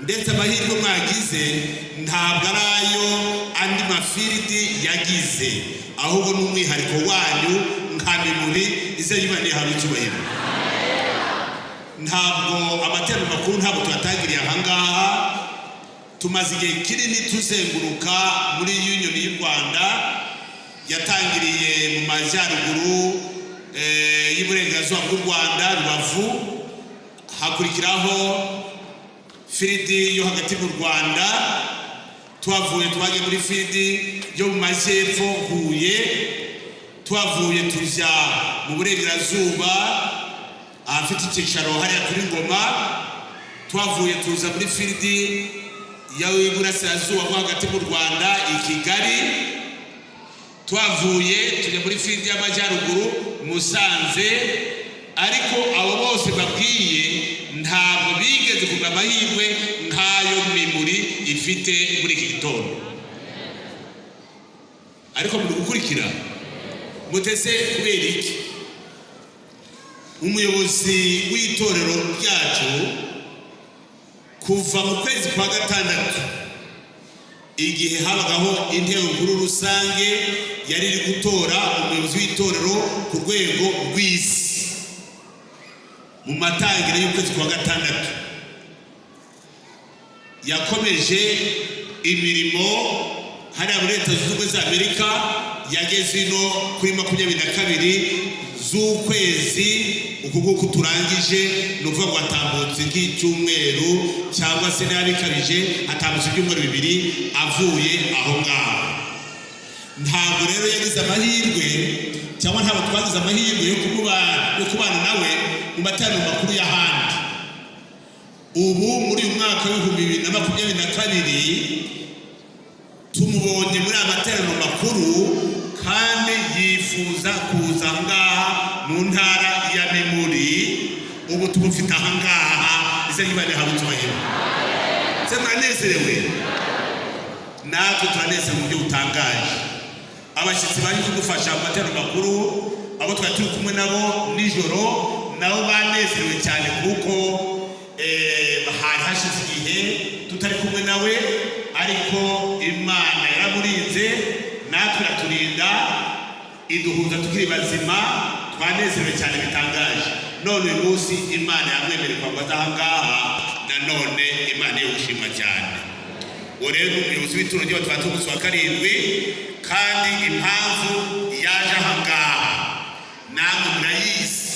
ndetse amahirwe mwagize ntabwo arayo andi mafiridi yagize, ahubwo n'umwihariko wanyu nka Mimuri izayibaniye hamwe icyubahiro. Ntabwo amateraniro makuru ntabwo tuyatangiriye ahangaha, tumaze igihe kinini tuzenguruka muri Union y'u Rwanda, yatangiriye mu majyaruguru y'iburengerazuba bw'u Rwanda, Rubavu, hakurikiraho firidi yo hagati mu Rwanda, tuhavuye twagiye muri firidi yo mu majyepfo Huye, tuhavuye tujya mu burengerazuba ahafite icyicaro hariya kuri Ngoma, tuhavuye tuza muri firidi y'Iburasirazuba bwo hagati mu Rwanda i Kigali, tuhavuye tujya muri firidi y'amajyaruguru Musanze. Ariko abo bose babwiye ntabwo bigeze kugira amahirwe nk'ayo Mimuri ifite muri iki gitondo. Ariko muri gukurikira mutese kubera iki? Umuyobozi w'itorero ryacu kuva mu kwezi kwa gatandatu, igihe habagaho inteko nkuru rusange yari iri gutora umuyobozi w'itorero ku rwego rw'isi, mu matangire y'ukwezi kwa gatandatu yakomeje imirimo hariya muri Leta Zunze Ubumwe za Amerika, yageze ino kuri 22 z'ukwezi uku nguku turangije, ni ukuvuga ngo atambutse nk'icyumweru cyangwa se n'abikabije atambutse ibyumweru 2 avuye aho ngaho. Ntabwo rero yagize amahirwe cyangwa ntabwo twagize amahirwe yo kubana nawe mu materaniro makuru y'ahandi. Ubu muri uyu mwaka w'2022 tumubonye muri amateraniro makuru, kandi yifuza kuza ahangaha mu ntara ya Mimuri. Ubu tumufite ahangaha, izayibaniye hamwe icyubahiro. Se muranezerewe? Natwe turanezerewe mu buryo butangaje. Abashyitsi baje kudufasha mu materaniro makuru, abo twari turi kumwe nabo nijoro, nabo banezerewe cyane kuko hari hashize igihe tutari kumwe nawe, ariko Imana yaramurinze natwe iraturinda iduhuza tukiri bazima. Twanezerewe cyane bitangaje. None uyu munsi Imana yamwemereye kwa ahangaha, nanone Imana yo gushimwa cyane. Uwo rero umuyobozi w'itorero ry'Abatatu b'umunsi wa karindwi, kandi impamvu yaje ahangaha namwe murayizi.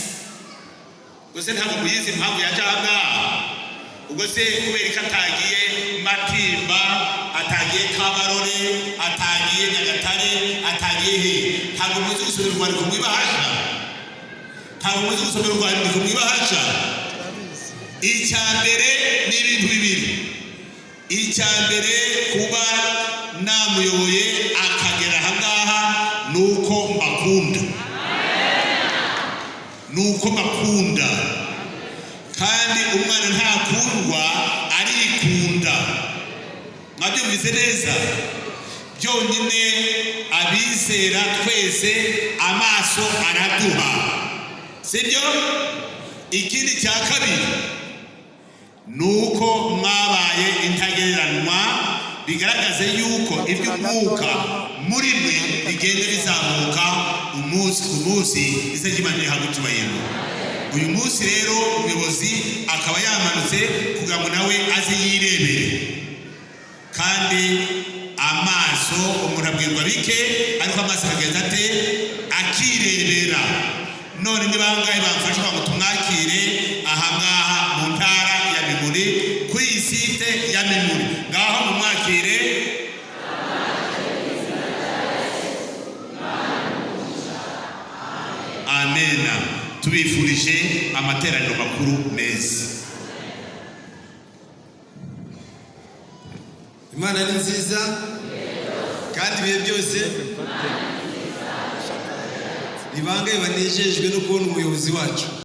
Ubwo ntabwo muyizi impamvu yaje ahangaha? Ubwo se kubera ko atagiye Matimba, atagiye Kabarore, atagiye Nyagatare, atagiye he? Ntabwo muzi gusomera urwandiko mwibahasha? Ntabwo muzi gusomera urwandiko mwibahasha? Icya mbere ni ibintu bibiri. Icya mbere, kuba namuyoboye akagera ahangaha nuko mbakunda, nuko mbakunda. Kandi umwana ntakundwa arikunda. Mwabyumvise neza? Byonyine abizera twese amaso araduha, sibyo? Ikindi cya kabiri nuko mwabaye intagereranwa, bigaragaze yuko iby'umwuka muri mwe bigenda bizamuka umunsi ku munsi, izajya hamwe icyubahiro. Uyu munsi rero umuyobozi akaba yamanutse kugira ngo nawe aze yirebere, kandi amaso umuntu abwirwa bike, ariko amaso akagenda ate? Akirebera. None ni bangahe bamfasha ngo tumwakire ahangaha mu ntara ya Mimuri, kuri iyi site ya Mimuri? Ngaho mumwakire. Amena. Tubifurije amateraniro makuru meza. Imana ni nziza, kandi ibihe byose ni bangahe banejejwe no kubona umuyobozi wacu.